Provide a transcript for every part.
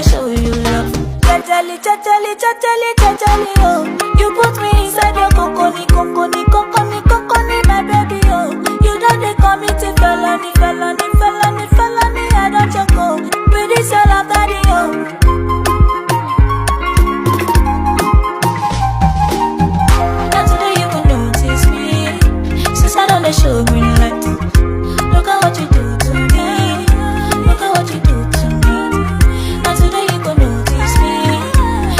show you love. Jajali, jajali, jajali, jajali, oh. You put me inside your coconi, coconi, coconi, coconi, my baby, oh. You don't they commit a felony, felony, felony, felony. I don't joke, oh. With this your love, daddy, oh. Not today you will notice me, since I don't show green light. Look at what you do to me. Look at what you do to me. Not today you will notice me,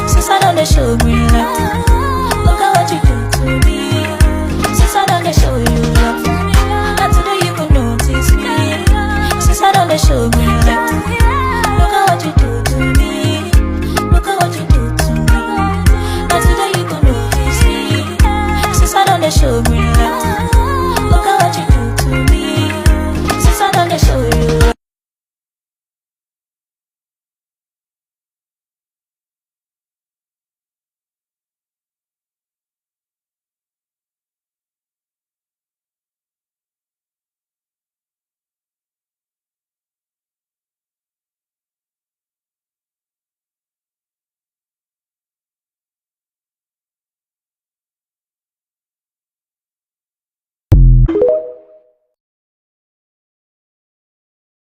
since I don't show green light. Look at what you do to me, since I don't show you love. Not today you will notice me, since I don't show green light. Look at what you do to me. Look at what you do to me. Not today you will notice me, since I don't show green light.